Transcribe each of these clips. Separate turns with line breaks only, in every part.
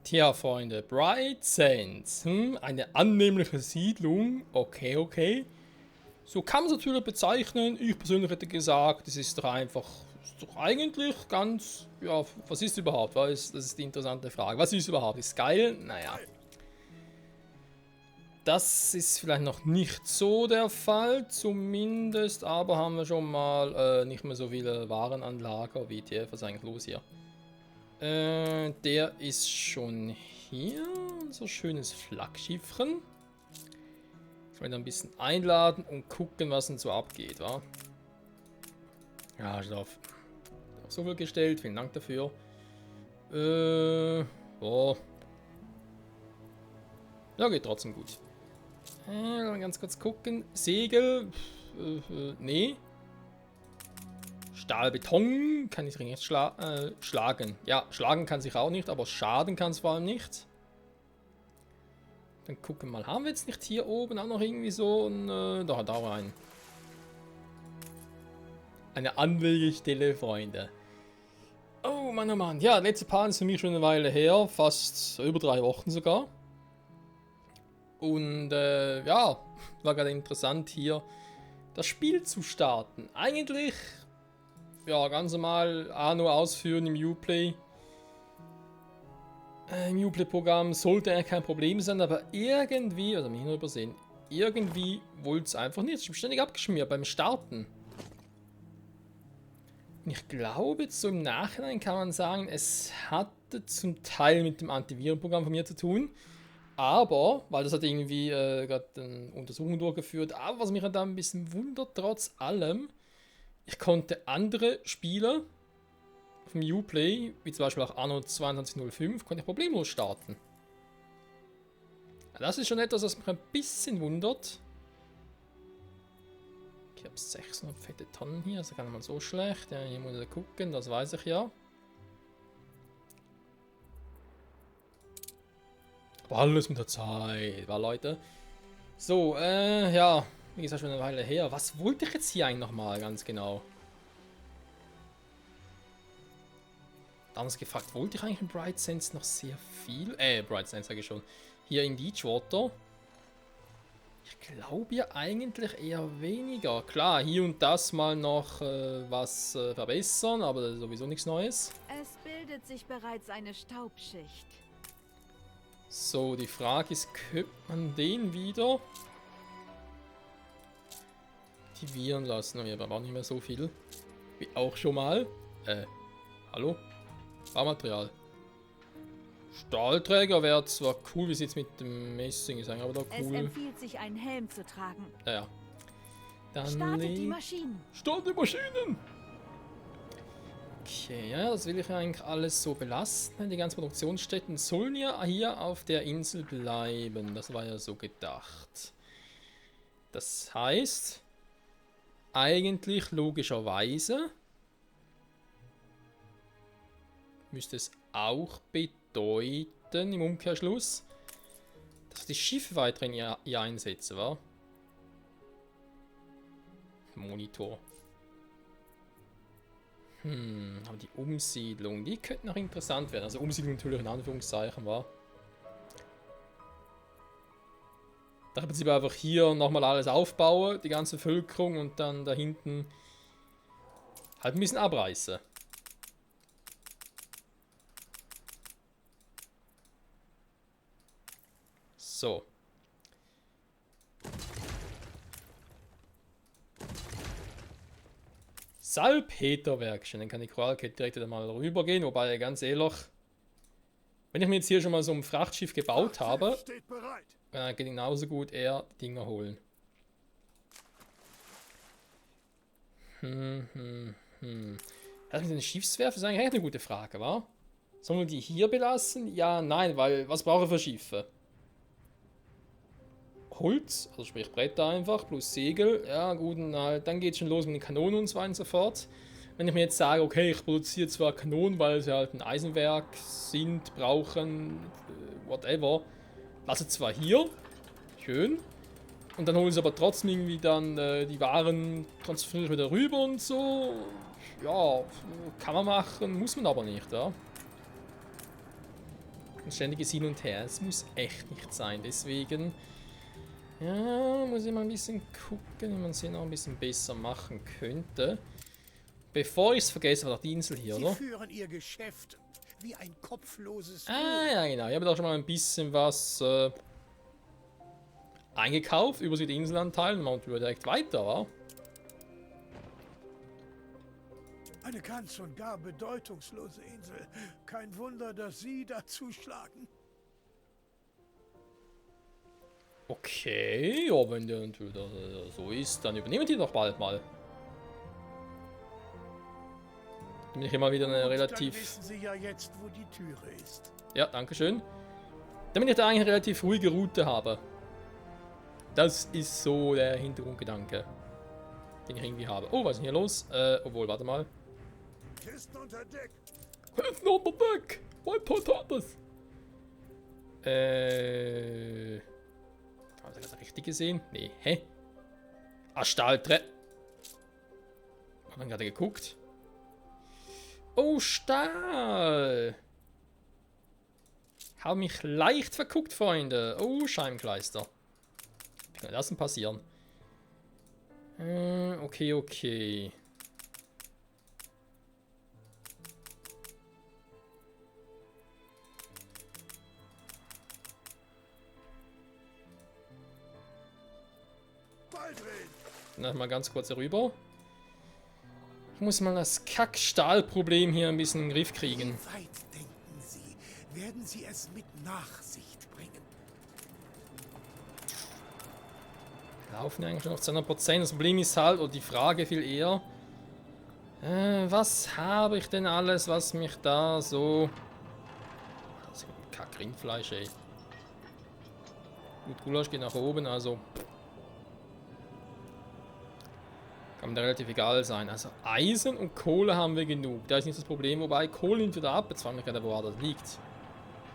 Tja, Freunde, Bright Sands. Eine annehmliche Siedlung. Okay, okay. So kann man es natürlich bezeichnen. Ich persönlich hätte gesagt, es ist doch einfach, ist doch eigentlich ganz, ja, was ist überhaupt? Das ist die interessante Frage. Was ist überhaupt? Ist geil? Naja. Das ist vielleicht noch nicht so der Fall, zumindest, aber haben wir schon mal nicht mehr so viele Waren an Lager. WTF, was ist eigentlich los hier? Der ist schon hier. Unser schönes Flaggschiffchen. Ich will ein bisschen einladen und gucken, was denn so abgeht, wa? Ja, ich auf so viel gestellt. Vielen Dank dafür. Oh. Ja, geht trotzdem gut. Mal ganz kurz gucken. Segel. Nee. Stahlbeton kann ich nicht schlagen. Ja, schlagen kann sich auch nicht, aber schaden kann es vor allem nicht. Dann gucken wir mal. Haben wir jetzt nicht hier oben auch noch irgendwie so ein... da rein. Eine Anlegestelle, Freunde. Oh Mann, oh Mann. Ja, letzte Part ist für mich schon eine Weile her. Fast über 3 Wochen sogar. Und ja, war gerade interessant hier das Spiel zu starten. Eigentlich, ja, ganz normal nur ausführen im Uplay. Im Uplay-Programm sollte ja kein Problem sein, aber irgendwie, also mich nur übersehen, irgendwie wollte es einfach nicht. Ich bin ständig abgeschmiert beim Starten. Und ich glaube, jetzt so im Nachhinein kann man sagen, es hatte zum Teil mit dem Antivirenprogramm von mir zu tun. Aber, weil das hat irgendwie gerade eine Untersuchung durchgeführt, aber was mich da ein bisschen wundert, trotz allem, ich konnte andere Spiele vom Uplay, wie zum Beispiel auch Anno 2205, konnte ich problemlos starten. Das ist schon etwas, was mich ein bisschen wundert. Ich habe 600 fette Tonnen hier, das kann man so schlecht. Ja, hier muss ich gucken, das weiß ich ja. Aber alles mit der Zeit, war Leute. So, ja, wie gesagt, schon eine Weile her. Was wollte ich jetzt hier eigentlich nochmal ganz genau? Damals gefragt, wollte ich eigentlich in Bright Sands noch sehr viel? Bright Sands sage ich schon. Hier in Beachwater. Ich glaube ja eigentlich eher weniger. Klar, hier und das mal noch was verbessern, aber das ist sowieso nichts Neues.
Es bildet sich bereits eine Staubschicht.
So, die Frage ist, könnte man den wieder aktivieren lassen? Wir haben auch nicht mehr so viel. Wie auch schon mal. Hallo? Baumaterial. Stahlträger wäre zwar cool, wie es jetzt mit dem Messing ist, aber da cool.
Es empfiehlt sich, einen Helm zu tragen.
Ja. Dann
Startet die Maschinen.
Start die Maschinen! Okay, ja, das will ich eigentlich alles so belassen. Die ganzen Produktionsstätten sollen ja hier auf der Insel bleiben. Das war ja so gedacht. Das heißt, eigentlich logischerweise müsste es auch bedeuten, im Umkehrschluss, dass die Schiffe weiterhin hier einsetzen, wa? Monitor. Aber die Umsiedlung, die könnte noch interessant werden. Also Umsiedlung natürlich in Anführungszeichen, war. Da im Prinzip einfach hier nochmal alles aufbauen, die ganze Bevölkerung und dann da hinten halt ein bisschen abreißen. So. Salpeterwerkchen, dann kann die Koralkette direkt mal rübergehen, wobei ganz ehrlich, wenn ich mir jetzt hier schon mal so ein Frachtschiff gebaut habe, kann ich genauso gut eher Dinger holen. Das mit den Schiffswerfen ist eigentlich echt eine gute Frage, wa? Sollen wir die hier belassen? Ja, nein, weil was brauche ich für Schiffe? Holz, also sprich Bretter einfach, plus Segel, ja gut, dann geht es schon los mit den Kanonen und so weiter und so fort. Wenn ich mir jetzt sage, okay, ich produziere zwar Kanonen, weil sie halt ein Eisenwerk sind, brauchen, whatever, lasse zwar hier, schön, und dann holen sie aber trotzdem irgendwie dann die Waren, transferiere ich wieder rüber und so, ja, kann man machen, muss man aber nicht, ja. Ein ständiges Hin und Her. Es muss echt nicht sein. Deswegen, ja, muss ich mal ein bisschen gucken, wie man sie noch ein bisschen besser machen könnte. Bevor ich es vergesse, war doch die Insel hier, oder?
Sie führen ihr Geschäft wie ein kopfloses
Ja, genau. Ich habe da schon mal ein bisschen was eingekauft über die Inselanteil und machen wir direkt weiter, wa?
Eine ganz und gar bedeutungslose Insel. Kein Wunder, dass Sie da zuschlagen.
Okay, ja, wenn der so ist, dann übernehmen die doch bald mal. Dann bin ich immer wieder eine
Dann
relativ...
wissen Sie ja jetzt, wo die Türe ist.
Ja, danke schön. Damit ich da eigentlich eine relativ ruhige Route habe. Das ist so der Hintergrundgedanke, den ich irgendwie habe. Oh, was ist denn hier los? Obwohl, warte mal.
Kisten unter Deck.
Kisten unter Deck! Mein Patatas! Habe ich das richtig gesehen? Nee, hä? Ah, Stahltre... Hat man gerade geguckt? Oh, Stahl! Habe mich leicht verguckt, Freunde. Oh, Scheibenkleister. Wie kann das denn passieren? Okay, okay. Dann mal ganz kurz rüber. Ich muss mal das Kack-Stahl-Problem hier ein bisschen in den Griff kriegen.
Wie weit denken Sie, werden Sie es mit Nachsicht bringen?
Laufen eigentlich schon auf 200%. Das Problem ist halt, oder die Frage viel eher, was habe ich denn alles, was mich da so... Das ist Kack-Rindfleisch, ey. Gut, Gulasch geht nach oben, also... Kann mir da relativ egal sein. Also Eisen und Kohle haben wir genug. Da ist nicht das Problem. Wobei Kohle nimmt wieder ab. Jetzt frage ich mich gerade, wo das liegt.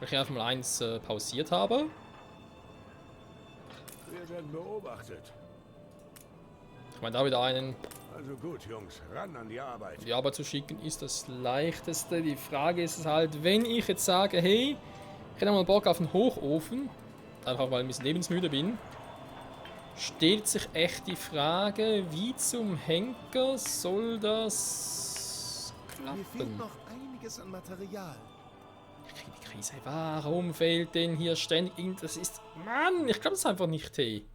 Weil ich einfach mal eins pausiert habe.
Wir werden beobachtet.
Ich meine, da wieder einen
Also gut, Jungs, ran an die Arbeit.
in die Arbeit zu schicken, ist das leichteste. Die Frage ist halt, wenn ich jetzt sage, hey, ich hätte mal Bock auf einen Hochofen, einfach weil ich ein bisschen lebensmüde bin, stellt sich echt die Frage, wie zum Henker soll das
Mir fehlt
klappen?
noch einiges an Material.
Ich kriege die Krise. Warum fehlt denn hier ständig irgend... Das ist... Mann, ich glaube es einfach nicht, hey.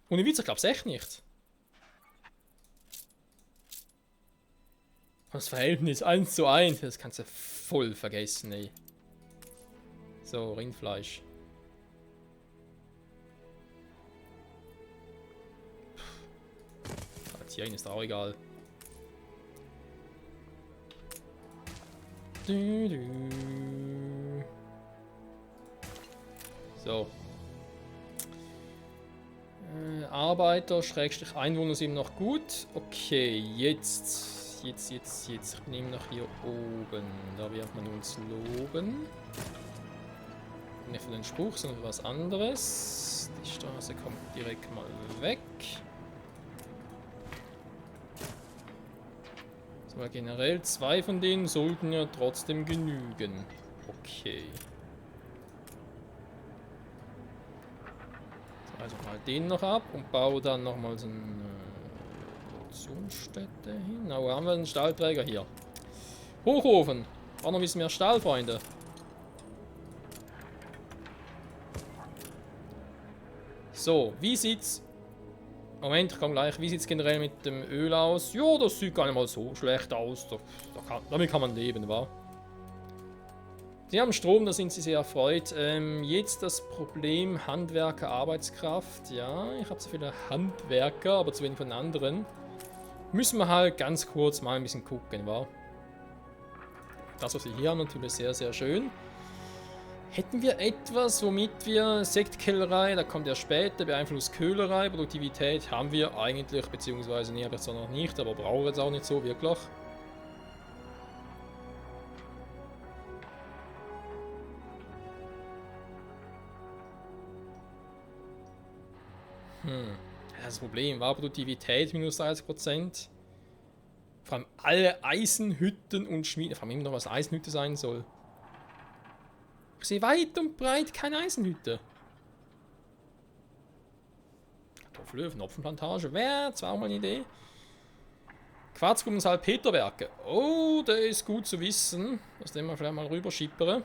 Ohne Witz, ich glaube es echt nicht. Das Verhältnis 1:1, das kannst du voll vergessen, ey. So, Rindfleisch. Hier ist auch egal. So. Arbeiter, Schrägstrich Einwohner sind noch gut. Okay, jetzt. Ich bin immer noch hier oben. Da wird man uns loben. Nicht für den Spruch, sondern für was anderes. Die Straße kommt direkt mal weg. Aber generell 2 von denen sollten ja trotzdem genügen. Okay. Also mal den noch ab und baue dann nochmal so eine Produktionsstätte hin. Na, wo haben wir einen Stahlträger hier? Hochofen! Auch noch ein bisschen mehr Stahl, Freunde. So, wie sieht's... Moment, ich komme gleich. Wie sieht es generell mit dem Öl aus? Ja, das sieht gar nicht mal so schlecht aus. Damit kann man leben, wa? Sie haben Strom, da sind sie sehr erfreut. Jetzt das Problem Handwerker, Arbeitskraft. Ja, ich habe so viele Handwerker, aber zu wenig von anderen. Müssen wir halt ganz kurz mal ein bisschen gucken, wa? Das, was wir hier haben, natürlich sehr, sehr schön. Hätten wir etwas, womit wir Sektkellerei, da kommt ja später, beeinflusst Köhlerei, Produktivität haben wir eigentlich, beziehungsweise nee, habe ich zwar noch nicht, aber brauche jetzt auch nicht so wirklich. Das Problem war Produktivität minus 30%. Vor allem alle Eisenhütten und Schmieden. Vor allem immer noch, was Eisenhütte sein soll. Ich sehe weit und breit keine Eisenhütte. Kartoffelöfen, Hopfenplantage. Wäre zwar auch mal eine Idee. Quarzgruben und Salpeterwerke. Oh, der ist gut zu wissen. Dass den wir vielleicht mal rüber schippere.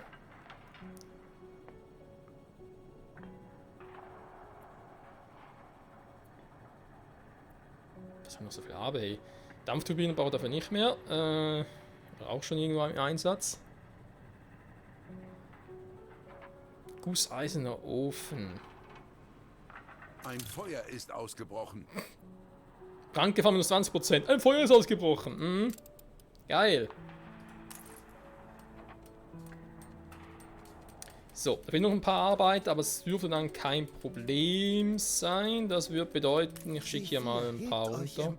Was haben wir noch so viel haben, hey. Dampfturbinen braucht dafür nicht mehr. Auch schon irgendwo im Einsatz. Gusseisener Ofen.
Ein Feuer ist ausgebrochen.
Brandgefahr minus 20%. Ein Feuer ist ausgebrochen. Mhm. Geil. So, da fehlen noch ein paar Arbeiten, aber es dürfte dann kein Problem sein. Das wird bedeuten, ich schicke hier mal ein paar runter.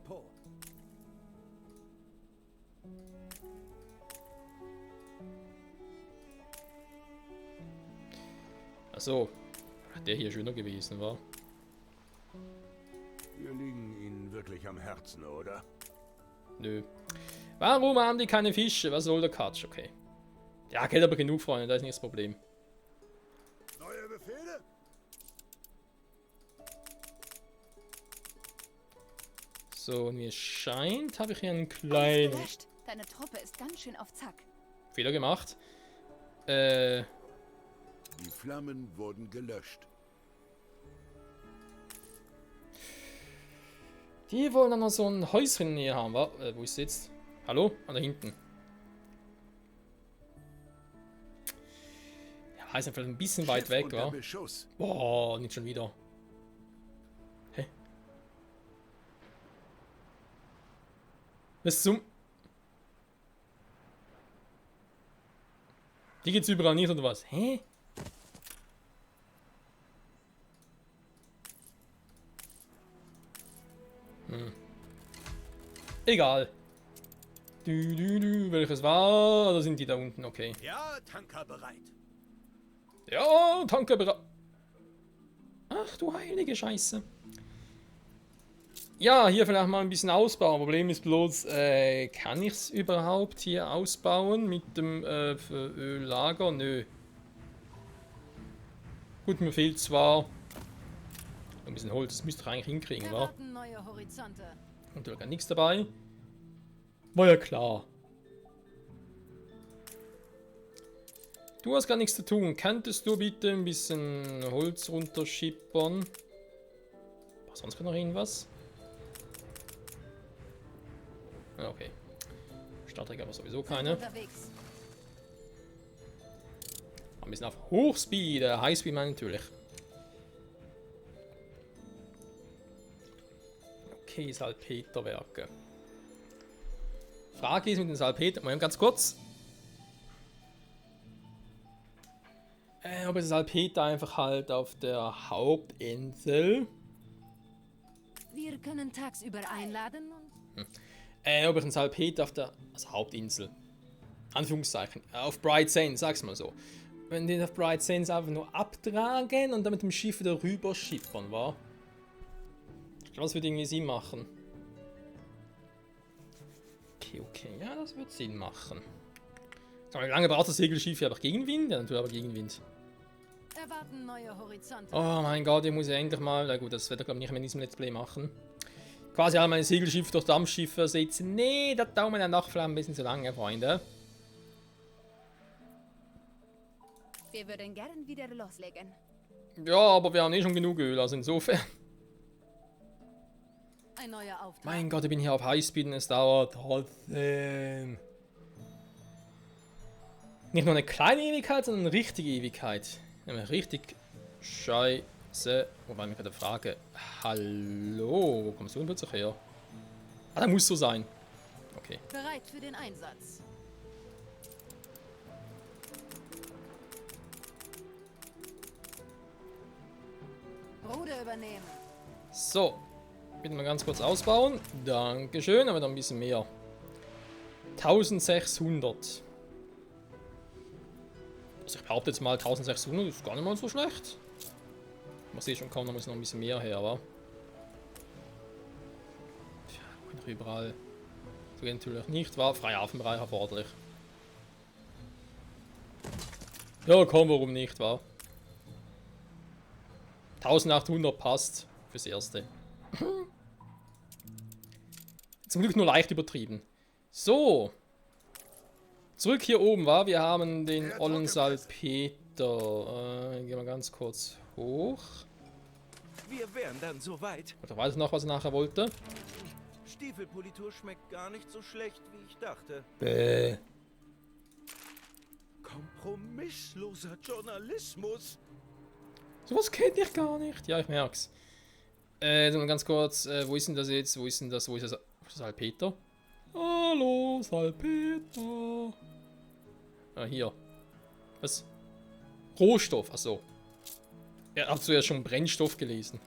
Achso, der hier schöner gewesen war.
Wir liegen Ihnen wirklich am Herzen, oder?
Nö. Warum haben die keine Fische? Was soll der Katsch? Okay. Ja, geht aber genug, Freunde, das ist nicht das Problem.
Neue Befehle?
So, und wie es scheint, habe ich hier einen kleinen
Gelöscht. Deine Truppe ist ganz schön auf Zack.
Fehler gemacht.
Die Flammen wurden gelöscht.
Die wollen dann noch so ein Häuschen in der Nähe haben, wa? Wo ist es jetzt? Hallo? Ah, da hinten. Ja, ist ja vielleicht ein bisschen weit weg,
unter
wa?
Beschuss.
Boah, nicht schon wieder. Hä? Was zum... Die geht's überall nicht, oder was? Hä? Egal. Welches war? Oder sind die da unten? Okay.
Ja, Tanker bereit.
Ja, Tanker bereit. Ach du heilige Scheiße. Ja, hier vielleicht mal ein bisschen ausbauen. Problem ist bloß, kann ich es überhaupt hier ausbauen mit dem Öllager? Nö. Gut, mir fehlt zwar ein bisschen Holz, das müsste ich eigentlich hinkriegen, wa?
Erwarten neue Horizonte.
Und da gar nichts dabei. War ja klar. Du hast gar nichts zu tun. Könntest du bitte ein bisschen Holz runterschippern? War sonst noch irgendwas? Ah, okay. Startträger aber sowieso keine.
Unterwegs.
Ein bisschen auf Hochspeed. Highspeed meine ich natürlich. Okay, Salpeterwerke. Frage ist mit den Salpeter. Moment, ganz kurz. Ob es Salpeter einfach halt auf der Hauptinsel.
Wir können tagsüber einladen und...
Ob ich einen Salpeter auf der Hauptinsel. Anführungszeichen. Auf Bright Sands, sag's mal so. Wenn die auf Bright Sands einfach nur abtragen und dann mit dem Schiff wieder rüber schippern, war. Ich glaube, das würde irgendwie Sinn machen. Okay, ja, das wird Sinn machen. Sag mal, wie lange braucht das Segelschiff? Ja, aber Gegenwind? Ja, natürlich aber Gegenwind.
Erwarten neue Horizonte.
Oh mein Gott, ich muss ja endlich mal. Na gut, das wird er glaube ich nicht mehr in diesem Let's Play machen. Quasi alle meine Segelschiffe durch Dampfschiffe ersetzen. Nee, das dauert mir dann noch vielleicht ein bisschen zu lange, Freunde.
Wir würden gern wieder loslegen.
Ja, aber wir haben eh schon genug Öl, also insofern.
Ein neuer Auftrag.
Mein Gott, ich bin hier auf Highspeed und es dauert trotzdem. Nicht nur eine kleine Ewigkeit, sondern eine richtige Ewigkeit. Nämlich richtig scheiße. Wobei mich gerade frage. Hallo, wo kommst du denn plötzlich her? Ah, da muss so sein. Okay.
Bereit für den Einsatz. Ruder übernehmen.
So. Bitte mal ganz kurz ausbauen. Dankeschön, aber dann ein bisschen mehr. 1600. Also ich behaupte jetzt mal 1600 ist gar nicht mal so schlecht. Man sieht schon kaum, da muss noch ein bisschen mehr her, aber. Tja, überall. natürlich nicht, war freier Hafenbereich erforderlich. Ja, komm, warum nicht, war? 1800 passt fürs Erste. Zum Glück nur leicht übertrieben. So. Zurück hier oben, war. Wir haben den ollen Salpeter. Gehen wir ganz kurz hoch.
Wir wären dann soweit.
Oder weiß noch, was er nachher wollte?
Stiefelpolitur schmeckt gar nicht so schlecht, wie ich dachte.
Bäh.
Kompromissloser Journalismus.
Sowas kennt ich gar nicht. Ja, ich merk's. Dann ganz kurz, wo ist denn das jetzt? Wo ist denn das? Wo ist das? Salpeter? Hallo, Salpeter. Ah, hier. Was? Rohstoff, achso. Er hat zuerst schon Brennstoff gelesen.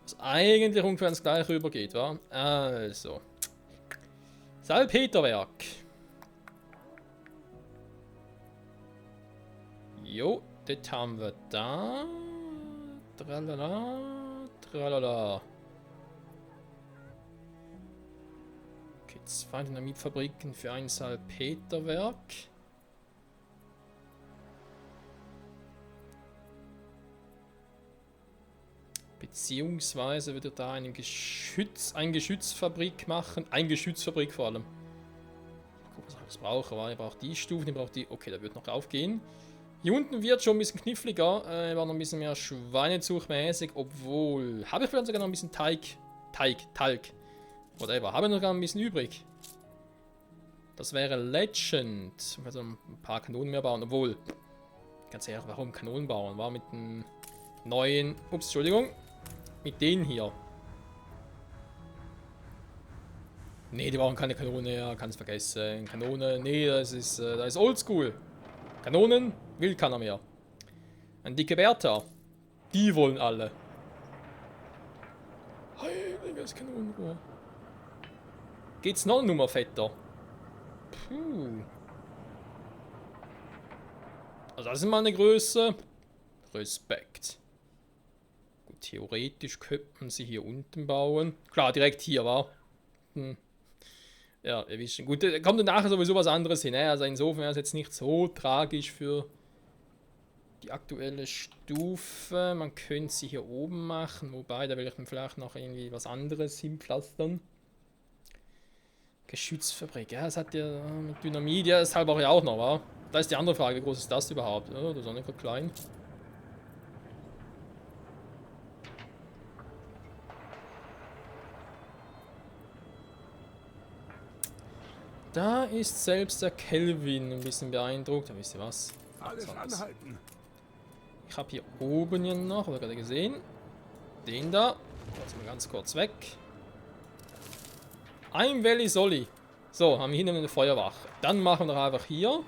Was eigentlich ungefähr ins Gleiche rübergeht, wa? Also. Salpeterwerk. Jo, das haben wir da. Tralala, tralala. Okay, 2 Dynamitfabriken für ein Salpeterwerk. Beziehungsweise wird er da eine Geschützfabrik machen. Ein Geschützfabrik vor allem. Guck, was ich alles brauche. Er braucht die Stufen, er braucht die. Okay, da wird noch raufgehen. Hier unten wird schon ein bisschen kniffliger. War noch ein bisschen mehr Schweinezuchtmäßig. Obwohl. Habe ich vielleicht sogar noch ein bisschen Talg. Whatever. Habe ich noch gar ein bisschen übrig. Das wäre Legend. Also ein paar Kanonen mehr bauen. Obwohl. Ganz ehrlich, warum Kanonen bauen? War mit einem neuen. Ups, Entschuldigung. Mit denen hier. Nee, die brauchen keine Kanone. Ja, kann es vergessen. Kanone. Nee, das ist oldschool. Kanonen will keiner mehr. Ein dicke Bertha. Die wollen alle. Heiliges Kanonenrohr. Geht's noch eine Nummer fetter? Puh. Also das ist mal eine Größe. Respekt. Gut, theoretisch könnten sie hier unten bauen. Klar, direkt hier, war. Ja, ihr wisst schon. Gut, da kommt dann nachher sowieso was anderes hin. Also insofern ist es jetzt nicht so tragisch für die aktuelle Stufe. Man könnte sie hier oben machen, wobei, da will ich dann vielleicht noch irgendwie was anderes hinpflastern. Geschützfabrik, ja, das hat ja mit Dynamit, ja, das halber ja auch noch, wa? Da ist die andere Frage, wie groß ist das überhaupt? Ja, das ist auch nicht so klein. Da ist selbst der Kelvin ein bisschen beeindruckt. Da wisst ihr was?
Alles anhalten.
Ich habe hier oben ja noch, habt ihr gerade gesehen? Den da. Lassen wir ganz kurz weg. Ein Valley Solly. So, haben wir hinten eine Feuerwache. Dann machen wir doch einfach hier.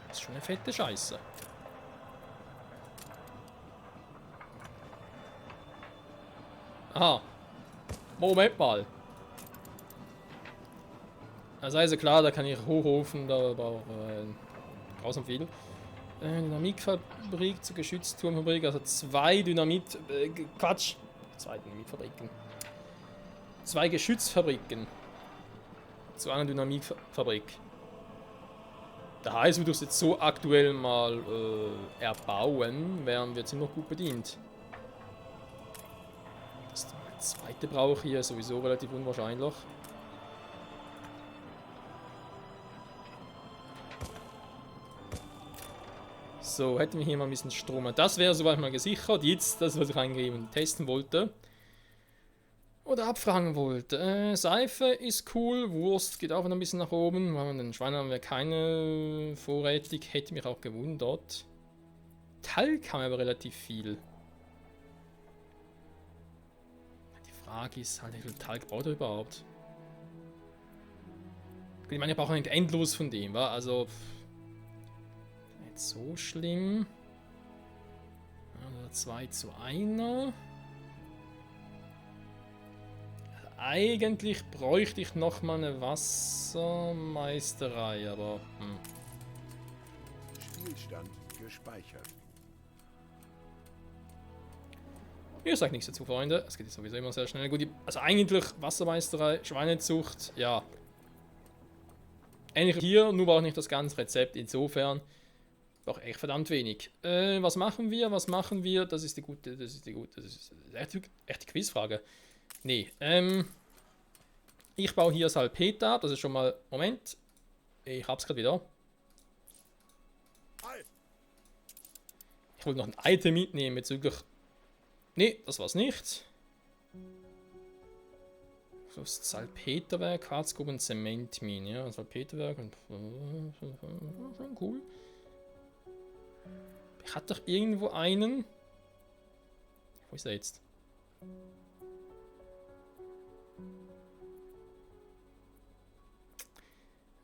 Das ist schon eine fette Scheiße. Aha. Moment mal. Also ist ja klar, da kann ich hochrufen, da brauche ich grausam viel. Dynamitfabrik zur Geschützturmfabrik, also 2 Dynamit... Quatsch! 2 Dynamitfabriken. 2 Geschützfabriken. Zu einer Dynamitfabrik. Das heißt, wir das jetzt so aktuell mal erbauen, wären wir ziemlich gut bedient. Das zweite brauche ich hier sowieso relativ unwahrscheinlich. So, hätten wir hier mal ein bisschen Strom. Das wäre soweit mal gesichert. Jetzt das, was ich eigentlich testen wollte. Oder abfragen wollte. Seife ist cool. Wurst geht auch noch ein bisschen nach oben. Weil den Schweinen haben wir keine vorrätig. Hätte mich auch gewundert. Talg haben wir aber relativ viel. Die Frage ist halt, wie viel Talg braucht er überhaupt? Ich meine, ich brauche nicht endlos von dem, wa? Also... so schlimm. Also 2 zu 1. Eigentlich bräuchte ich noch mal eine Wassermeisterei, aber
Spielstand gespeichert.
Ich sage nichts dazu, Freunde. Es geht jetzt sowieso immer sehr schnell. Gut, also eigentlich Wassermeisterei, Schweinezucht, ja. Ähnlich hier, nur brauche ich nicht das ganze Rezept. Insofern brauche ich echt verdammt wenig. Was machen wir? Was machen wir? Das ist echt die Quizfrage. Nee, ich baue hier Salpeter ab. Das ist schon mal, Moment. Ich hab's gerade wieder. Ich wollte noch ein Item mitnehmen bezüglich... Nee, das war's nicht. Das Salpeterwerk, Quarzgruben, Zementmine. Ja, Salpeterwerk und... schon cool. Ich hatte doch irgendwo einen... Wo ist er jetzt?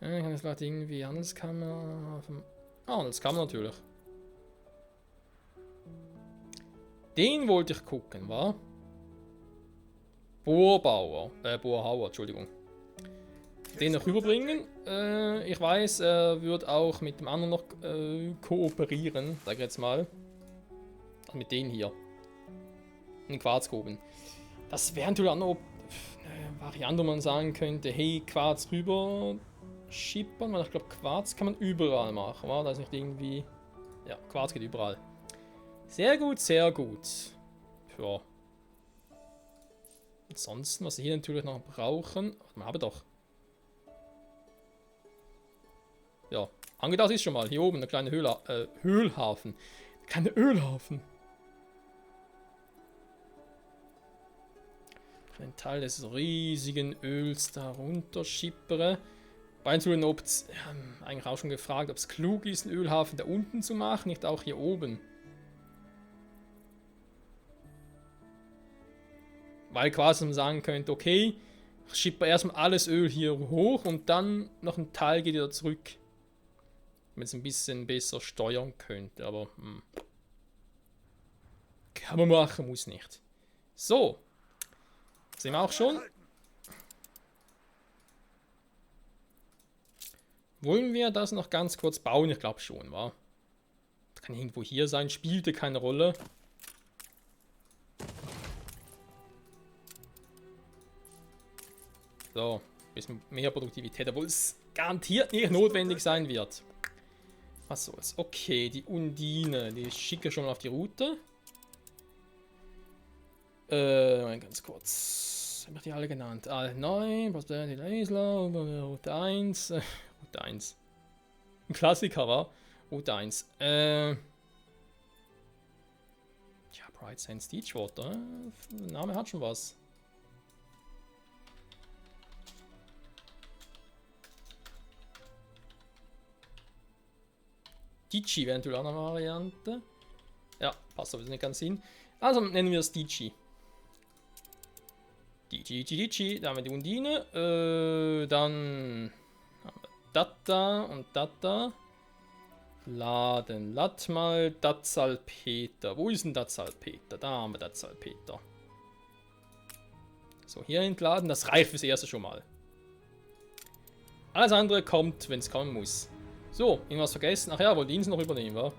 Ja, kann das vielleicht irgendwie Handelskammer... Ah, Handelskammer natürlich. Den wollte ich gucken, wa? Bohrhauer, Entschuldigung. Den noch rüberbringen. Ich weiß, er wird auch mit dem anderen noch kooperieren, sag ich jetzt mal. Also mit denen hier. In Quarzgruben. Das wäre natürlich auch noch eine Variante, wo man sagen könnte, hey, Quarz rüber schippern, weil ich glaube, Quarz kann man überall machen, wa? Da ist nicht irgendwie... Ja, Quarz geht überall. Sehr gut, sehr gut. Ja. Ansonsten, was wir hier natürlich noch brauchen... Wir haben doch... Ja, angedacht ist schon mal. Hier oben eine kleine Ölhafen. Keine Ölhafen. Ein Teil des riesigen Öls darunter schippere. Bei ob es... eigentlich auch schon gefragt, ob es klug ist, einen Ölhafen da unten zu machen, nicht auch hier oben. Weil quasi man sagen könnte, okay, ich schippe erstmal alles Öl hier hoch und dann noch ein Teil geht wieder zurück. Wenn es ein bisschen besser steuern könnte, aber kann man machen, muss nicht. So, sind wir auch schon. Wollen wir das noch ganz kurz bauen? Ich glaube schon, wa? Das kann irgendwo hier sein, spielte keine Rolle. So, ein bisschen mehr Produktivität, obwohl es garantiert nicht notwendig sein wird. Was soll's? Okay, die Undine, die schicke schon mal auf die Route. Ganz kurz. Habe ich die alle genannt? Nein, Prosperity Laser, Route 1. Route 1. Ein Klassiker, war? Route 1. Ja, Bright Sands Teachwater. Der Name hat schon was. Dici wäre natürlich auch eine Variante. Ja, passt aber nicht ganz hin. Also nennen wir es Dici. Dici. Da haben wir die Undine. Dann haben wir das da und das da. Laden. Lad mal das Salpeter. Wo ist denn das Salpeter? Da haben wir das Salpeter. So, hier entladen. Das reicht fürs erste schon mal. Alles andere kommt, wenn es kommen muss. So, irgendwas vergessen. Ach ja, wollte ihn noch übernehmen, wa?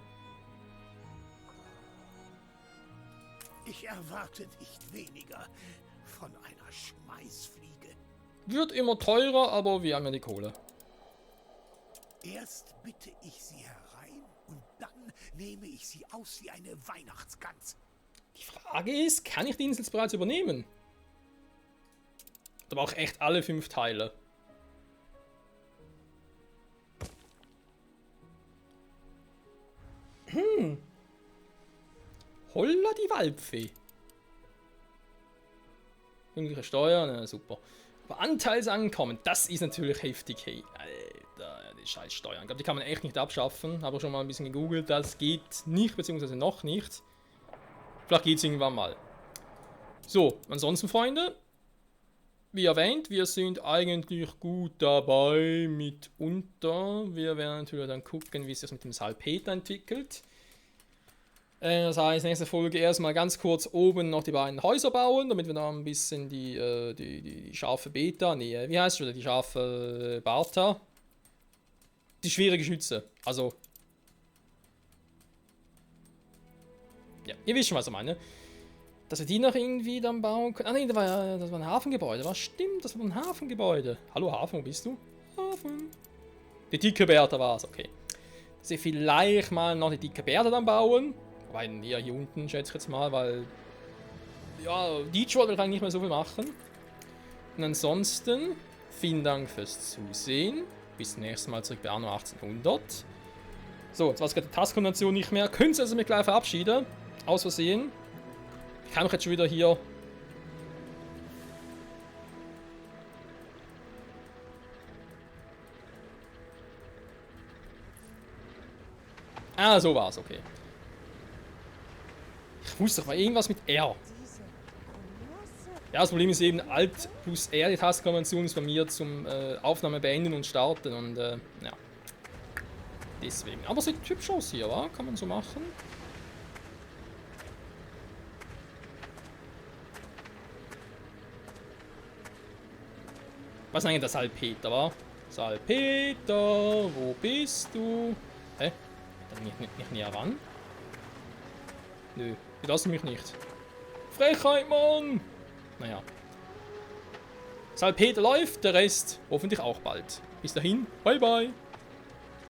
Ich erwarte nicht weniger von einer Schmeißfliege.
Wird immer teurer, aber wir haben ja die Kohle.
Erst bitte ich sie herein und dann nehme ich sie aus wie eine Weihnachtsgans.
Die Frage ist, kann ich die Insel bereits übernehmen? Aber auch echt alle 5 Teile. Holla die Waldfee. Pünktliche Steuern, ja, super. Aber Anteilsankommen, das ist natürlich heftig, hey. Alter, die scheiß Steuern. Ich glaube, die kann man echt nicht abschaffen. Habe schon mal ein bisschen gegoogelt. Das geht nicht, beziehungsweise noch nicht. Vielleicht geht es irgendwann mal. So, ansonsten, Freunde. Wie erwähnt, wir sind eigentlich gut dabei mitunter. Wir werden natürlich dann gucken, wie sich das mit dem Salpeter entwickelt. Das heißt, nächste Folge erstmal ganz kurz oben noch die beiden Häuser bauen, damit wir noch ein bisschen die scharfe Beta, nee, wie heißt es wieder, die scharfe Barta, die schwere Geschütze, also, ja, ihr wisst schon, was ich meine. Dass wir die noch irgendwie dann bauen können. Ah ne, das war ein Hafengebäude. Was stimmt? Das war ein Hafengebäude. Hallo Hafen, wo bist du? Hafen. Die dicke Bertha war es, okay. Dass wir vielleicht mal noch die dicke Bertha dann bauen. Wobei eher hier unten, schätze ich jetzt mal, weil... Ja, Detroit will eigentlich nicht mehr so viel machen. Und ansonsten, vielen Dank fürs Zusehen. Bis zum nächsten Mal zurück bei Anno 1800. So, jetzt war es gerade die Taskkombination nicht mehr. Könnt ihr also mich gleich verabschieden. Aus Versehen. Ich kann doch jetzt schon wieder hier... Ah, so war's, okay. Ich wusste doch mal irgendwas mit R. Ja, das Problem ist eben, Alt plus R, die Tastenkombination ist bei mir zum Aufnahme beenden und starten und ja. Deswegen. Aber sieht hübsch aus hier, wa? Kann man so machen. Was ist eigentlich der Salpeter, wa? Salpeter, wo bist du? Hä? Dann nicht näher ran? Nö, die lassen mich nicht. Frechheit, Mann! Naja. Salpeter läuft, der Rest hoffentlich auch bald. Bis dahin, bye bye!